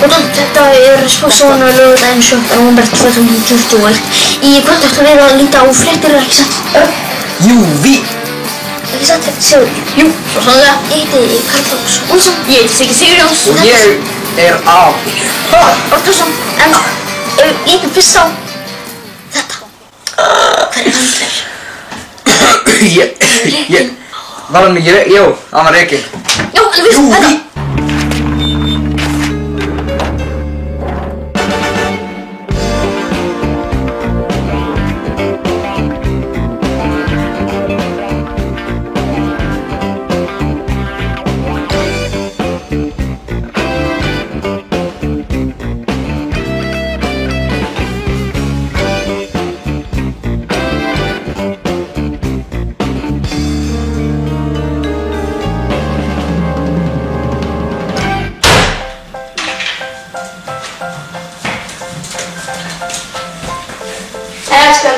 Þetta spássónu laugardaginn 7. nóvember 2020. Í kvöld ættum við að líta á fréttir, ekki satt? Jú, Ekki satt, Sigur? Jú, svo sannlega. Ég heiti Karl Páls Olsson. Ég heiti Siggi Sigurjóns. Og ég Afi. Ortarsson. En lítum fyrst á þetta. Hver er Andler? Var hann ekki, jú, hann var rekinn. Já, alveg víst, þetta.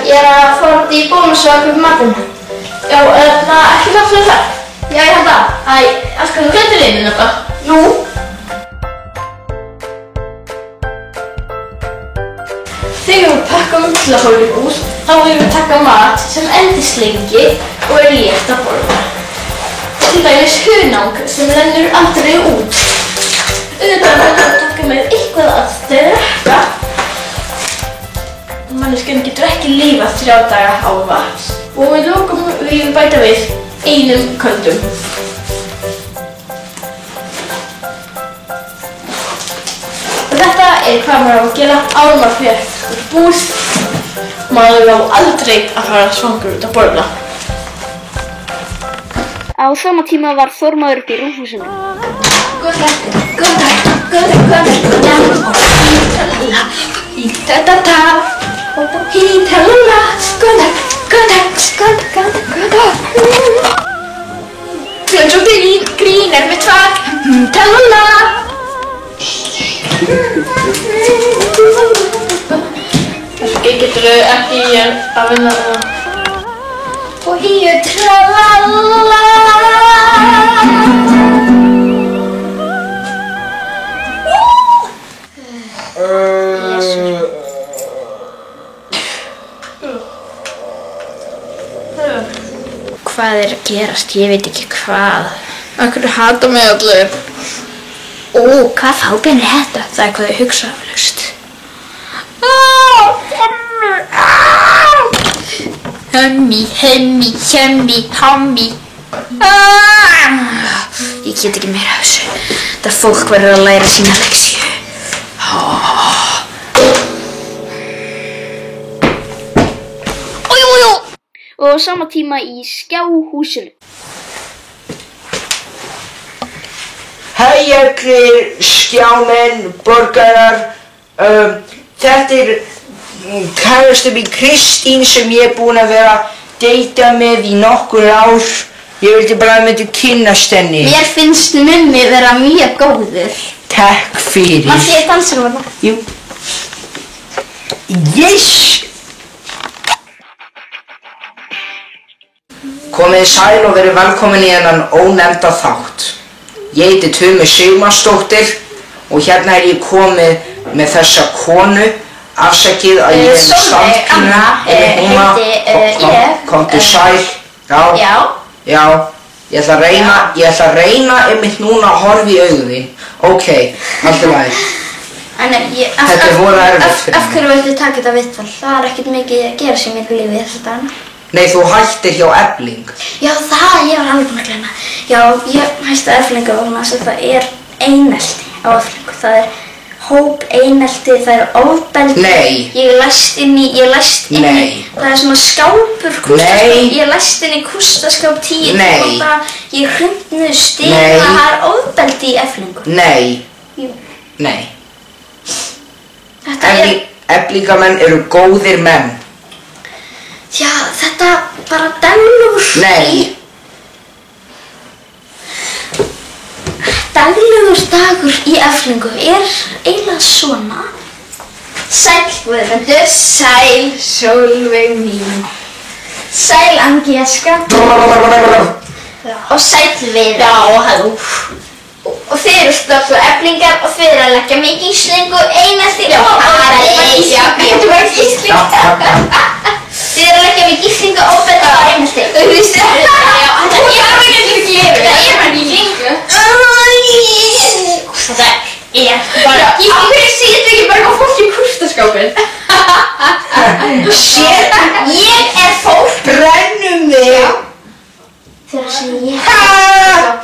Ég að fara út í Bónus og að kaupa matinn. Já, ekki langt fyrir það. Já, ég held það. Þú gætir einu þetta. Nú? Þegar við pakkam til að fara í bús, þá viljum við taka mat sem endist lengi og er létt að borða. Til dæmis hunang sem rennur aldrei út. Auðvitað verður að taka með eitthvað að drekka. Manneskjan getur ekki lifað 3 daga á vatn. Og við lokum við bæta við einum köldum. Og þetta er hvað maður á að gera áður maður fer úr bús. Maður á aldrei að fara svangur út að borða. Á sama tíma var Þormóður upp í rúmhúsinu. Glöns og grín er með tvær. Talala. Kannski getur þau ekki að vinna það. Og ég tralala. Hvað er að gerast? Ég veit ekki hvað. Akkur hata mig allir. Hvað fábjörn er þetta? Það er hvað þau hugsa aflaust. Hemmi, hammi. Ég get ekki meira af þessu. Það fólk verður að læra sína leksju. Og á sama tíma í skjáhúsinu. Hæ allir skjámenn, borgarar, þetta er kærasta mín Kristín sem ég er búin að vera að deyta með í nokkur ár. Ég vildi bara að myndi kynnast henni. Mér finnst Mummi vera mjög góður. Takk fyrir. Má ég dansa með það? Jú. Yes! Komið sæl og verið velkomin í þennan ónefnda þátt. Ég heiti Tumi Sigmarsdóttir og hérna er ég komið með þessa konu. Afsakið að ég er með standpínu. Komdu sæl. Já. Ég ætla að reyna einmitt núna að horfa í augun þín. Ok, allt í lagi. Þetta er voru erfitt fyrir mig. Af hverju viltu taka þetta viðtal? Það er ekkert mikið að gera sem í lífi þessa dagana. Nei, þú hættir hjá Efling. Já, ég var alveg búin að gleyma. Já, ég hætti á Eflingu vegna þess að það er einelti á Eflingu. Það er hóp einelti, það er ofbeldi. Nei. Ég læst inn í, það er svona skápur, kústaskáp. Nei. Ég læst inn í kústaskáp 10. Nei. Ég hrundi niður stiga, Nei. það er ofbeldi í Eflingu. Nei. Jú. Nei. Þetta er... Eflingamenn eru góðir menn. Já, þetta bara daglegur... Nei. Daglegur dagur í Eflingu er eiginlega svona. Sæl Guðmundur, sæl Sólveig mín. Sæl Angéska. Og sæll Viðar. Já, halló. Og og þið eru slöggu eflingar og þið eru að leggja mig í gíslingu einasti og þetta var gísling. Þið eru að leggja mig í gíslingu og þetta var einasti. Þetta er ekki gleru, það er bara gíslingu. Þetta er bara gíslingu. Á hverju setur ekki bara fólk í kústaskápinn? Shit, ég er fólk. Brennum þig. Þegar sem ég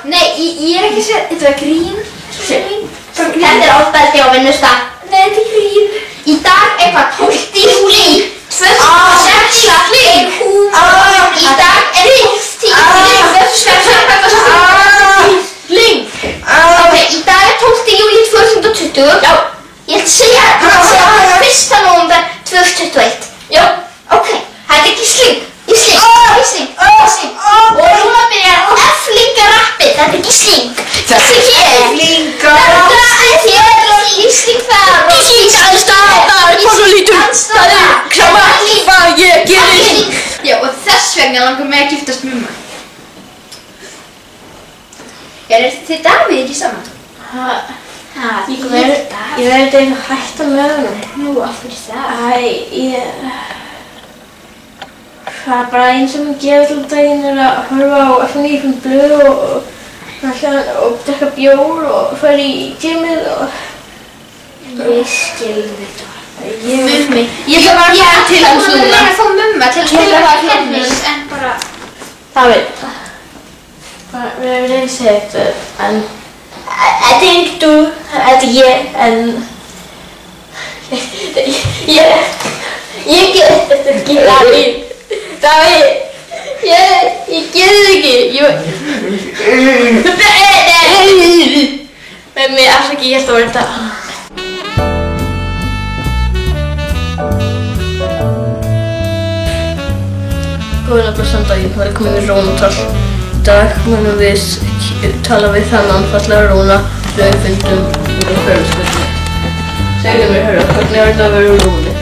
Nei, ég er ekki að segja, þetta var grín. Þetta er ofbeldi á vinnustað. Nei, þetta er grín. Í dag er hvað 12. júlí 2016 er húmor. Í dag er 12. júlí 2016. Ok, í dag er 12. júlí 2020. Já. Ég ætla að segja 1. nóvember 2021. Já. Ok, það er ekki sling. Gísling. Og núna byrjar F-linga-rappið, þetta er gísling. Þetta er Linga. Gísling þar og Gísling alls staðar, hvað svo lítur. Það er sama hvað ég gerir. Já, og þess vegna langar mig að giftast mumma. Eru þið Davíð ekki saman? Ég verði einu hætta með hann. Nú, af hverju það? Það er bara einn sem ég gefur til daginn er að horfa á F9 blöð og drekka bjór og fara í gymið og... Ég skil þetta. Mummi. Ég ætla bara að fara til hans núna. Ég ætla að fá mumma til að spila það tennis, en bara... Davíð. Við erum reynd að segja þetta, en... Þetta er ekki þú, þetta er ég, en... Ég get þetta ekki, Davíð. Davíð, ég get þetta ekki. Mummi, afsaki, ég held að vera þetta. Góðan blessan daginn, það er komið við Rónatal. Í dag munum við tala við þennan fallega Róna þegar við fundum úr hverfisköldinu. Segðu mér, hörru, hvernig er þetta að vera Róni?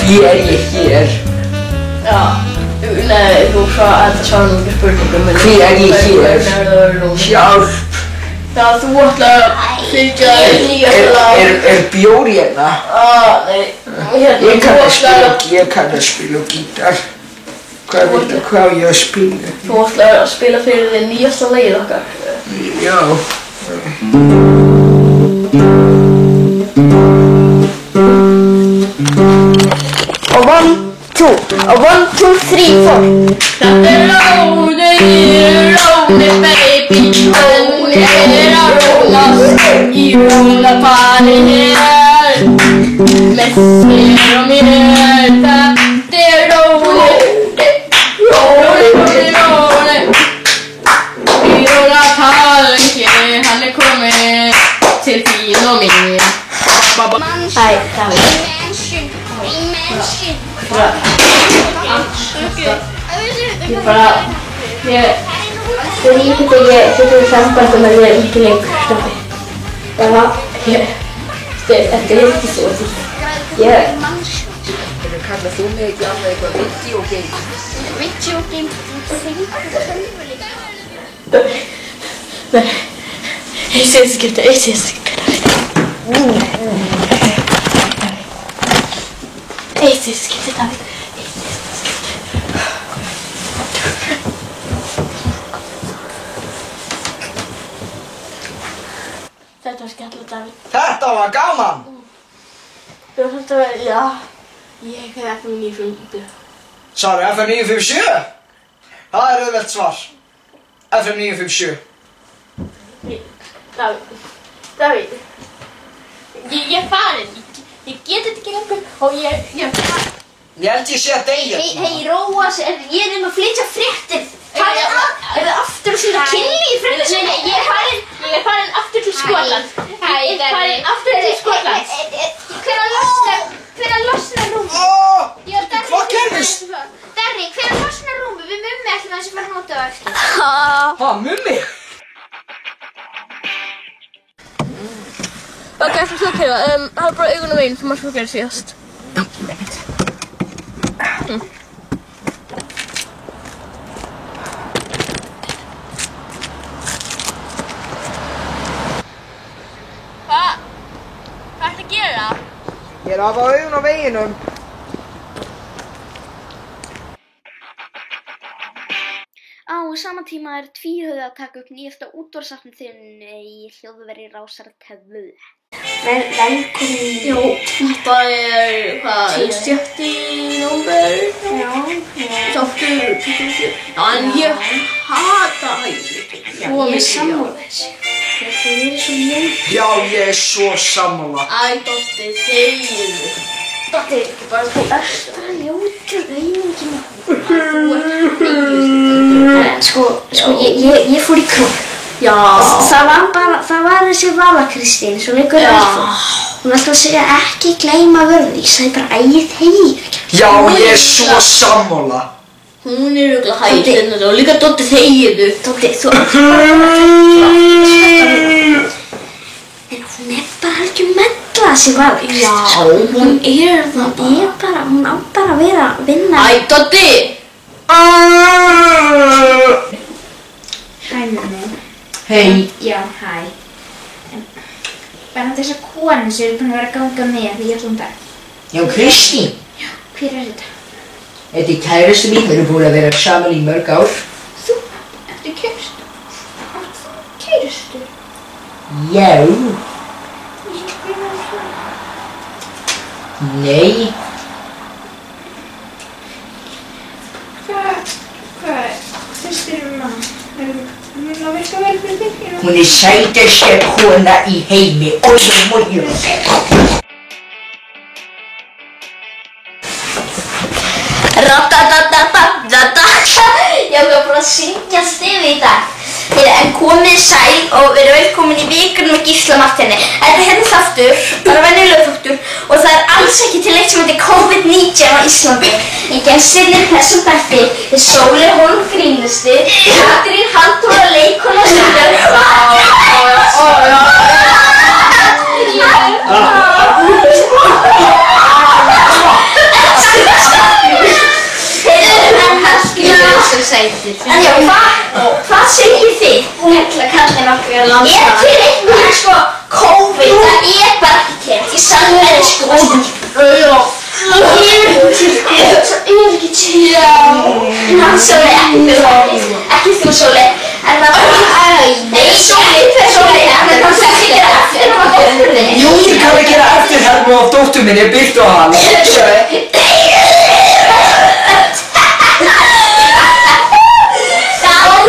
Hví er ég hér? Já, nei, þú þetta svarar nú ekki spurningum. Hví er ég hér? Hvernig er þetta að vera Róni? Hjálp. Já, þú ætlar að fylgja þér nýjasta lag. Er bjór hérna? Nei, Ég kann að spila á gítar. Hvað viltu, hvað á ég að spila? Þú ætlar að spila fyrir þér nýjasta lagið okkar. Já. Og 1, 2, 3, 4. Þetta er Róni, baby. Róni er að rónast í Rónapari hér. Með þér og mér. Þetta er Róni. Í Rónatalki, hann er kominn til þín og mér. Hæ, Davíð. Ég ríkir þegar ég setur samband með þér ekki lengur, Davíð. Þetta er ekki svo því. Kallar þú mig ekki annað eitthvað videogame? Videogame? Nei, eitt síðasta skipti. Eitt síðasta skipti, Davíð. Þetta var skemmtilegt, Davíð. Þetta var gaman! Þetta var, já. Ég hef F9 blöð. Svarar FM 957? Það er auðvelt svar. FM 957. Davíð. Ég er farin. Ég get þetta ekki lengur og ég er farin. Ég held ég sé að deyja. Hei, róa sig, ég er að flytja fréttir. Er það aftur að sýna kynni í fréttir? Nei, ég er farin aftur til Skotland. Ég er farin aftur til Skotland. Hvenær losnar rúmið? Hvað gerðist? Darri, hvenær losnar rúmið? Við mummi ætlum að þessi fara nótið á eftir. Mummi? Ok, það er kæra. Það er bara augunum einn sem maður svo gerði síðast. Ég er að hafa augun á veginum. Á sama tíma er Tvíhöfði að taka upp nýjasta útvarpsþáttinn þinn í hljóðveri Rásar 2. Velkomin. Jú, þetta er, hvað, 7. nóvember? Já. Þáttur 27. En ég hata hægir. Ég er sammála þessu. Þetta er svo mjög. Já, ég er svo sammála. Æ, Dótti, þegiðu. Dótti, bara þú ert bara ljótur auðvitað. Sko, ég fór í klúbb. Já. Það var þessi Vala Kristín, svo leikur Elfur. Hún ætlaði að segja ekki gleyma vörðu. Ég sagði bara ægið hegir. Já, ég er svo sammála. Hún er örugglega hægir og líka Dótti, þegiðu. Dótti, þú átt bara en hún er bara algjör mella þessi Vala Kristín. Já, hún er það bara. Hún á bara að vera að vinna. Æ, Dótti. Hæ, mömmu. Hei. Já, hæ. Bara þessa konu sem er búin að vera að ganga með því allan dag. Já, Kristín. Hver er þetta? Þetta er kærustu mín, við erum búin að vera saman í mörg ár. Þú? Ertu kærustu? Áttu þú kærustu? Já. Ég meina það. Nei. Hvað finnst þér hana? Hún að virka vel fyrir þig? Hún er sætasta kona í heimi. Ojum. Ratatatatata. Ég var bara að syngja stifi í dag. En komið sæl og verið velkomin í vikunum með Gísla Marteini. Þetta er hérna þáttur, bara venjulegur þáttur og það er alls ekki til eitt sem heitir COVID-19 á Íslandi. Í gestirnir þessum þætti er Sóli Hólm grínusti, Katrín Halldóra leikkona En já, hvað segir þið? Kallinn okkur er langt. Er til einhverjum sko COVID? Það er bara ekki til. Ég sagði það sko. Það er ekki til. Hann Sóli, ekki þú Sóli. En það nei, Sóli, en það segir eftir á dóttur þinni. Jú, ég kann að gera eftirhermu af dóttur minni, byggt á hann.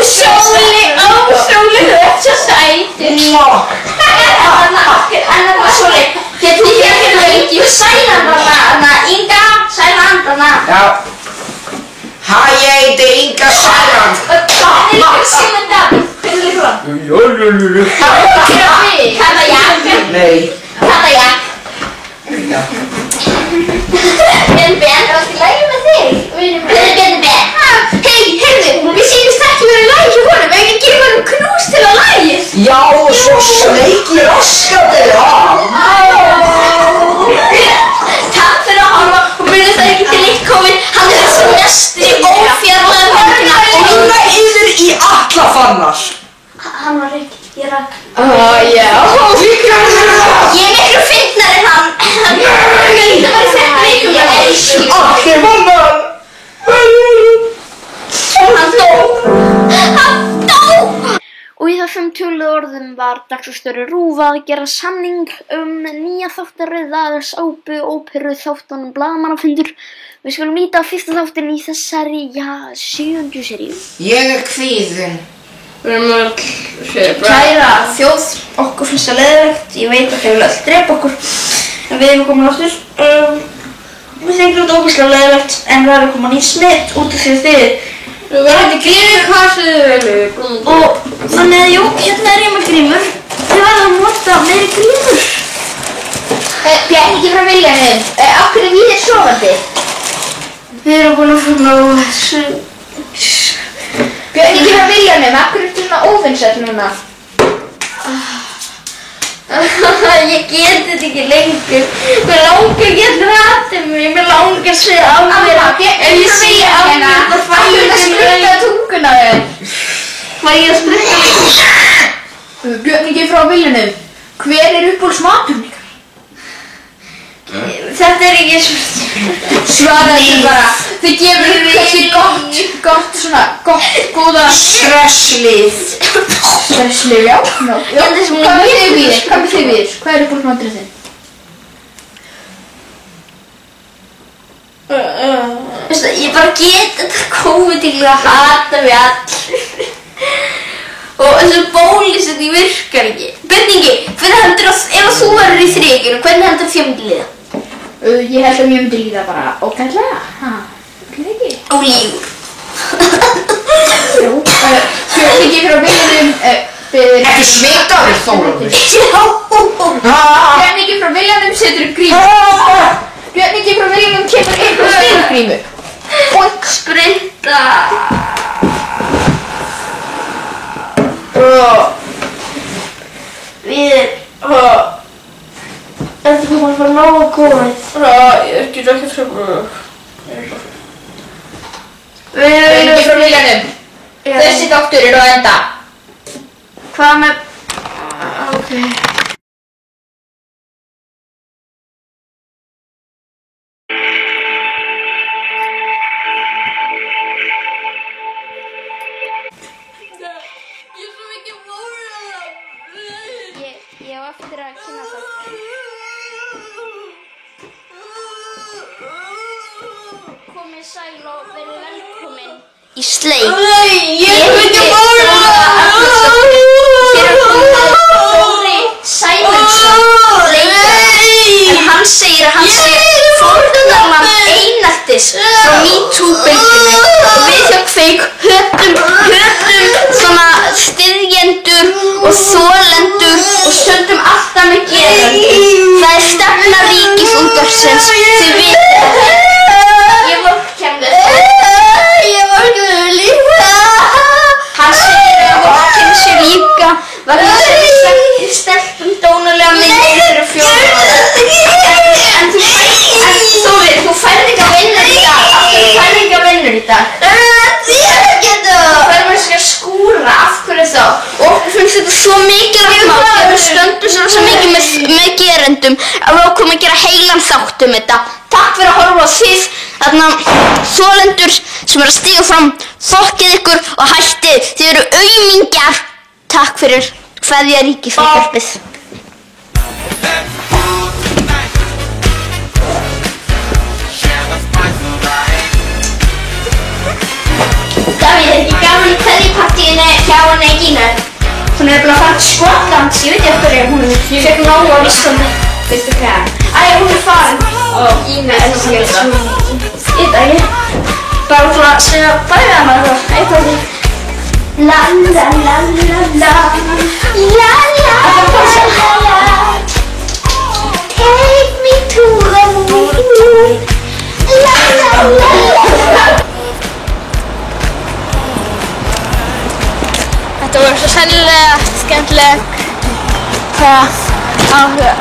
Sóli, þú ert svo sætur. Anna, Sóli, getur þið hérna ekki sælan þarna, Inga, sælan þarna. Já. Hæ, ég heiti Inga Sæland. Það er ekki Simon Davíð. Hvernig leikur hann? Kata Jakk. Nei. Kata Jakk. Ben, er allt í lagi með þig? Ben. Hei, heyrðu, við sýnist ekki verið lagi hjá honum. Ekki gefa honum knús til að lagi. Já, og svo sleiki raskatið hann. Takk fyrir að horfa og munið það ekki til eitt komið. Hann er þessi mesti ófjarlæður höndina og Núna yfir í Atlafannar. hann var ekki, ég rak. Já. Ég er miklu fyndnari en hann. Það var þetta vikum að elski. Allir mannar. Hann dó! Og í þessum töluðu orðum var dagskrárstjóri RÚV að gera samning nýja þáttaröð að sápu óperu þáttunum blaðamannafundur. Við skulum líta á fyrsta þáttinn í þessari, 7. seríu. Ég er kvíðin. Við erum öll Kæra þjóð, okkur finnst það leiðilegt. Ég veit að þau vil öll drepa okkur. En við erum komin áttur. Við þengum þetta ógeðslega leiðilegt. En það er að koma nýtt smitt út af því að þið. Við verðum ekki grímur hvað sem þið velju. Og þannig að jú, hérna er ég með grímur. Þið verðum að nota meiri grímur. Bjarni, ekki frá viljanum. Af hverju við er sofandi? Við erum búin að finna á þessu. Bjarni, ekki frá viljanum. Af hverju ertu svona óvinnsæll núna? Ég get þetta ekki lengur. Mér langar ekki að rata mig. Mér langar að segja á mér. Ef ég segja á mér, þá fæ ég að sprutta tunguna þér. Fæ ég að sprutta mig? Björn, ekki frá viljunum. Hver er uppáhaldsmaturinn ykkar? Þetta ekki Svaraðu bara. Þið gefur kannski gott svona, góða Stresslið. stresslif, já. Hvað með þig við? Hvað er uppáhaldsmaturinn þinn? Veistu, ég bara get þetta COVID til að hata við allir. Og þessu bólusetning virkar ekki. Byrningi, hvernig heldur ef þú verður í þrykinu, hvernig heldur þér myndi líða? Ég held að mér myndi líða bara ógætlega. Ekki? Ólígur. Jú. Björningi frá Viljanum, Ekki smitaður, Þórólfur. Björningi frá Viljanum setur grímu. Björningi frá Viljanum kemur inn og styrir grímu. Og spritta. Við Þetta kom að fara nógu komið. Ég get ekki trefnur. Björningi frá Viljanum. Þessi doktor er á enda. Hvað með Ok. Ég á eftir að kynna það. Komið sæl og verið velkomin í sleik. Ég vil ekki borða! Hér er komið Þóri Sæmundsson, leikari, en hann segir að hann sé fórnarlamb eineltis frá MeToo-bylgjunni og við hjá Kveik hötum svona styðjendur og þolendur og stöndum alltaf með gerendum. Það er stefna Ríkisútvarpsins, þið vitið þetta. Ég vorkenni líka. Hann segir að vorkenni sér líka vegna þess að stelpum dónalega myndir fyrir 4 ára. En þú færð ekki að vinna í dag. Af hverju færð ekki að vinna í dag? Hvað er maður að skúra? Af hverju þá? Og okkur finnst þetta svo mikilvægt mál. Við stöndum svo mikið með gerendum að við ákveðum að gera heilan þátt þetta. Takk fyrir að horfa á þið, þarna þolendur sem eru að stíga fram. Fokkið ykkur og hættið. Þið eru aumingjar. Takk fyrir. Kveðja Ríkisútvarpið. Davíð, er ekki gaman í kveðjupartíinu hjá henni Gínu? Hún er búin að fara til Skotlands, ég veit ekki af hverju, hún fekk nóg á Íslandi. Veistu hvað? Hún er farin. Gínu er svo mikið. Ég veit ekki. Bara til að segja bæði hana eitthvað því. La la la la la la la la. Take me to the moon. La la la la. Þetta voru svo sennilega skemmtileg áhuga.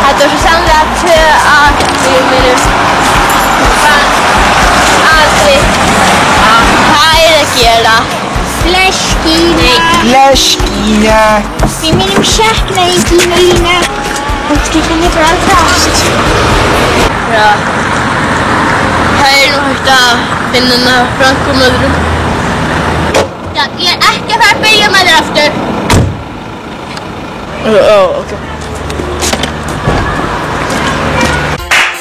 Þetta voru svo sennilega 2 atriði mínum. Hvað er að gera? Bless Gína. Bless Gína. Við munum sakna þín Gína Lína. Og skilja mig frá allt. Já. Það er nú hægt að finna hana frænkum öðrum. Já, ég er ekki að fara að byrja með þér aftur. Ok.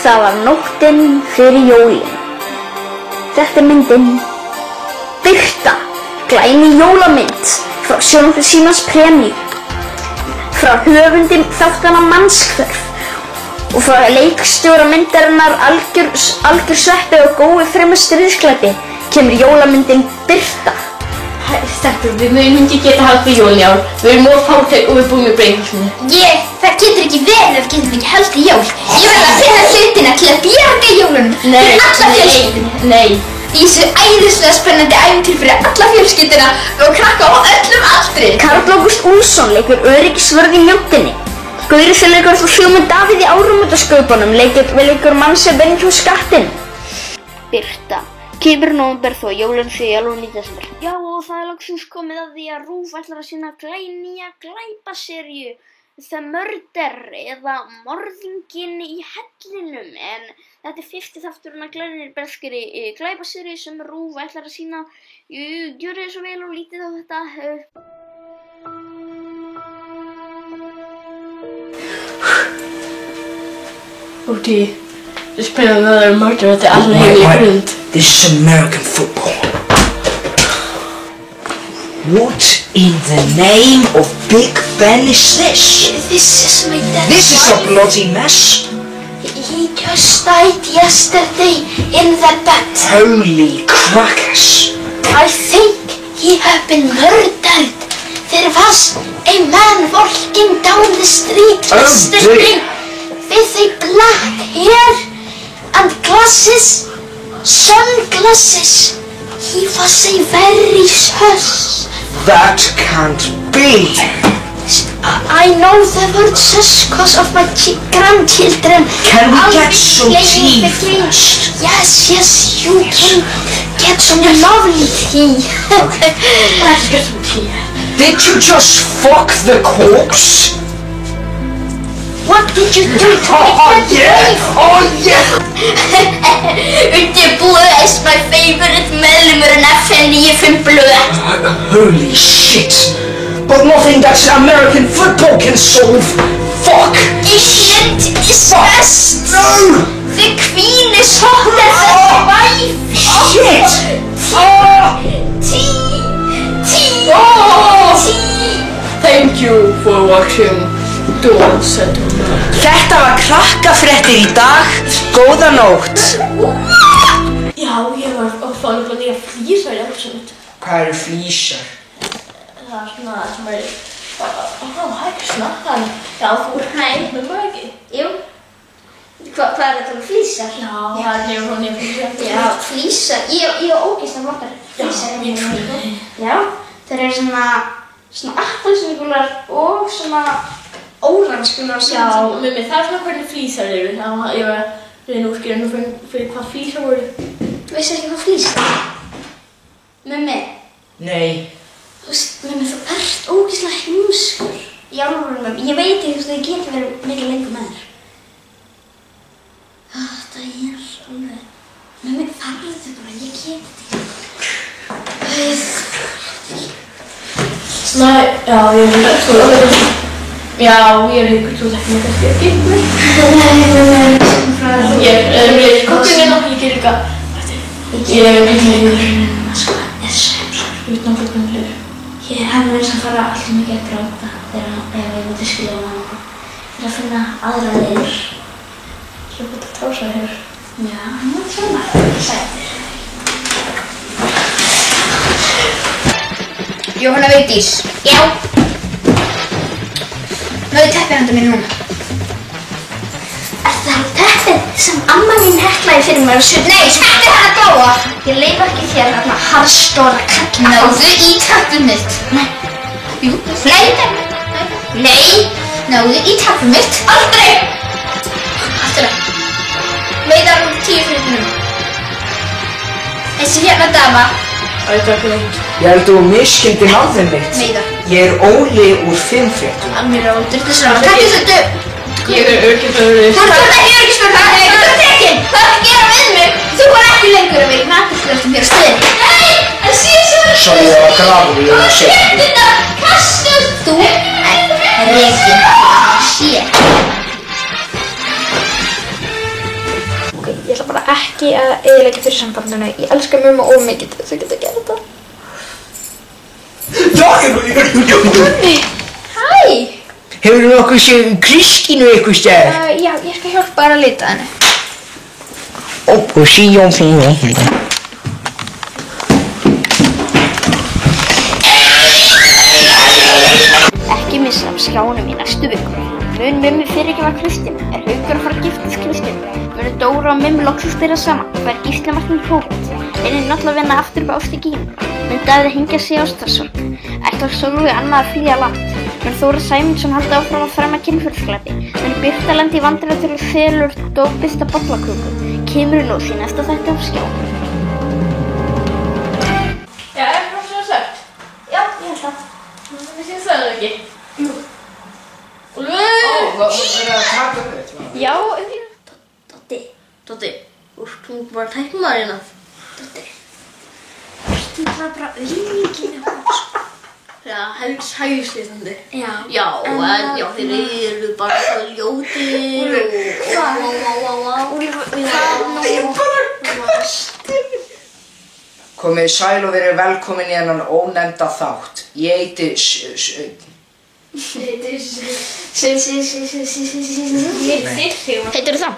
Það var nóttin fyrir jólin. Þetta er myndin Birta, glæný jólamynd frá sjónvarpi Símans Premíu, frá höfundi þáttanna Mannskvörf og frá leikstjóra myndarinnar Algjör sveppi og gói fremur stríðsklæddi kemur jólamyndin Birta. Stelpur, við munum ekki geta haldið jólin í ár. Við erum of fátæk og við búum í Breiðholtinu. Það getur ekki verið ef getum ekki haldið jól. Ég verð að finna hlutina til að bjarga jólunum fyrir alla fjölskylduna. Nei. Í þessu æðislega spennandi ævintýri fyrir alla fjölskylduna og krakka á öllum aldri. Karl Ágúst Úlfsson leikur öryggisvörð í Mjóddinni. Gauri sem leikur frá Sigmund Davíð í Áramótaskaupunum leikur mann sem vinnur hjá Skattinn. Birta. Kemur nóvember þó jólin séu í alveg í desember. Já, og það er loksins komið að því að RÚV ætlar að sýna nýja glæpaseríu The Murder eða Morðinginn í hellinum, en þetta er fyrsti þátturinn af glænýrri breskri glæpaseríu sem RÚV ætlar að sýna. Gjörið svo vel og lítið á þetta. Okay, there's been another murder at the Allen Grund. This is American football. What in the name of Big Ben is this? This is my dad's This is a bloody mess. He just died yesterday in the bed. Holy crackers. I think he had been murdered. There was a man walking down the street yesterday with a black hair and glasses, sunglasses. He was a very sus. That can't be. I know the word sus because of my grandchildren. Can we I'll get be some playing tea the game. first? Yes, you can get some lovely tea. Let's get some tea. Did you just fuck the corpse? What did you do to Oh me? yeah! Oh yeah! Undi Blöð is my favorite meðlumur en FN95 Blöð. Holy shit! But nothing that American football can solve. Fuck! England is best. No! The Queen is hotter than the wife. Shit! Oh! Tea. Thank you for watching Dawn Settlement. Þetta var krakkafréttir í dag. Góða nótt. Já, ég var að fá einhvern nýja flísar í ásönd. Hvað eru flísar? Það er svona sem er... hægsna. Já, þú er hæg með maður ekki. Jú. Hvað er þetta með flísar? Já, það er hún nýja flísar. Já, flísar. Ég á ógeðslega flottar flísar. Já, þeir eru svona appelsínugular og svona óransgular. Já, Mummi, það er svona hvernig flísar eru. Já, ég var að reyna útskýra nú fyrir hvað flísar voru. Þú veist ekki hvað flísar er? Mummi. Nei. Þú veist, Mummi, þú ert ógeðslega heimskur. Í alvöru, Mummi. Ég veit ekki þú getur verið mikið lengur með þér. Þetta er alveg... Mummi, farðu bara, ég get þetta. Nei, já, ég er ekki alveg. Já, ég er ykkur, þú þekkir mig kannski ekki. Ég er kokkurinn og ég ger eitthvað. Ég er ekki Sko, utan kokkurinn. Ég hef verið að fara alltaf mikið að gráta ef ég myndi skilja um hana. Fyrir að finna aðra leiðir. Svo búið að tása hér. Já, hann var svona. Sættir. Jóhanna Vigdís. Já. Náðu teppið handa mér núna. Er það teppið sem amma mín heklaði fyrir mér á sunnudegi? Nei, þetta er hann að gáa. Ég leif ekki þér þarna harðstóra kall. Náðu í teppið mitt. Nei. Jú, nei. Náðu í teppið mitt. Aldrei! Aftur það. Veiðar 10 fyrir. Þessi hérna dama. Það er ekki neitt. Ég held þú miskildi nafnið mitt. Veiðar. Ég er Óli úr 5 fréttum. Hann er á dyrtisræðan. Takk þessu. Ég er öryggisvörður. Þú ert ekki öryggisvörður. Það er ekki tekin. Hvað er að gera við mig? Þú var ekki lengur að vera í maturslöftum hér á stöðinni. Nei, en síðan Svo ég var grafur í einu sekund. Þetta kastar þú rekin. Shit. Ég ætla bara ekki að eyðileggja fyrir sambandinu. Ég elska mömmu of mikið til þess að geta gert þetta. Hæ! Hefur þú nokkuð séð Kristínu eitthvað stær? Já, ég skal hjálpa þér að leita henni. Og síðan fyrir. Ekki missa af skjánum í næstu viku. Mun Mummi fyrirgefa Kristínu? Er Haukur að fara að giftast Kristínu? Munu Dóra og Mummi loksast þeirra saman? Fær Gísli Martin prófið? Reynir náttúrulega að vinna aftur upp á ást í Gínu? Mun Davíð hengja sig á ástarsorg? Ætlar Sólveig annað að flýja land? Mun Þóra Sæmundsson halda áfram að fremja kynferðisglæpi? Mun Birta lenda í vandræðum þegar felur dópista bollaköku? Kemur nú því næsta þætti af Skjá. Já, er það svona sagt? Já, ég held það. Við séum það ekki. Jú. Og Hvað verður að taka upp? Já, Doddi, þú ert bara tæknimaður hérna. Doddi. Þú bara auðmingin á hans. Já, helst hægslítandi. Já. Já, en þeir eru bara svo ljótir Komið sæl og verið velkomin í hennan ónefnda þátt. Ég heiti heitirðu það?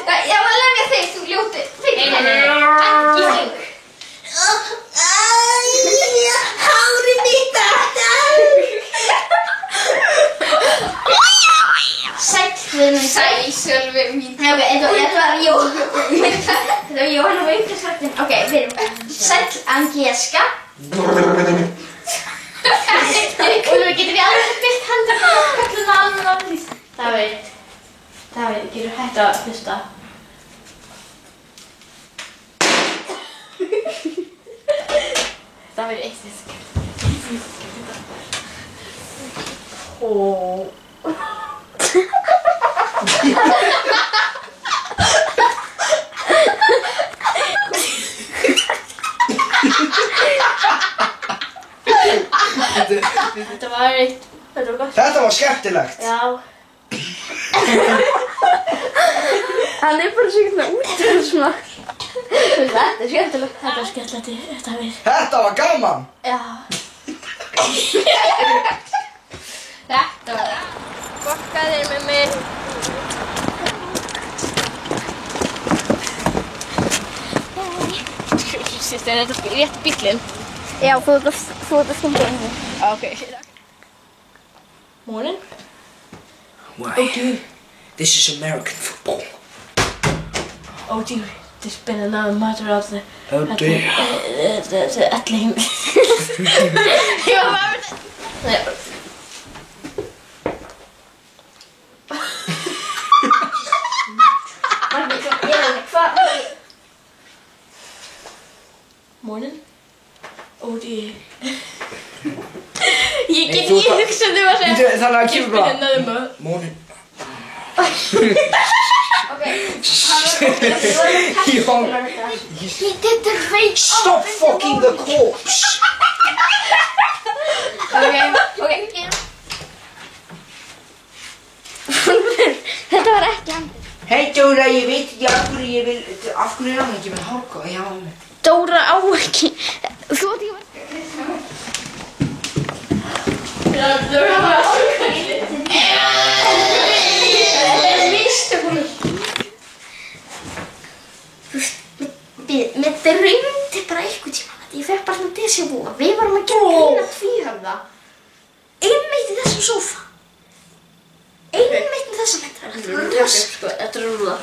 Ég var að lemja þig, þú ljóti. Nei. Gísling. Hárið mitt Sæll, Guðmund. Sæl, Sölvi mín. Þetta var Jóhanna Vöngarsvartin. Ok, byrjum. Sæll, Angéska. Úlfur, getur við alveg byrkt hendur kalluna alveg aflýst? Davíð, getur hægt að hlusta? Davíð, eitt fisk. Þetta var gott. Þetta var skemmtilegt. Já. Hann bara svona út og svona. Þetta er skemmtilegt. Þetta var skemmtilegt, Davíð. Þetta var gaman. Já. Þetta var Bokkaðir með mig. Sýstu, er þetta rétt bíllinn? Já, þú ert að skemmta henni. Ok, morning. Why? This is American football. Oh dear, there's been another murder of the... Oh dear. The Elling. Ég var bara með það. Morning. Oh dear. Ég get þú- ekki hugsað um að segja. Þannig að kemur bara. Another murder. Morning. He did the face. Stop fucking the corpse. Þetta var ekki hann. Hei Dóra, ég veit ekki af hverju er hann ekki með hárgá? Já, Dóra á ekki. Þú átt ekki Mér dreymdi bara einhvern tíma ég fekk bara svona déjà vu að við varum að gera eina tvíhöfða einmitt í þessum sófa einmitt í þessum Þetta er rúla.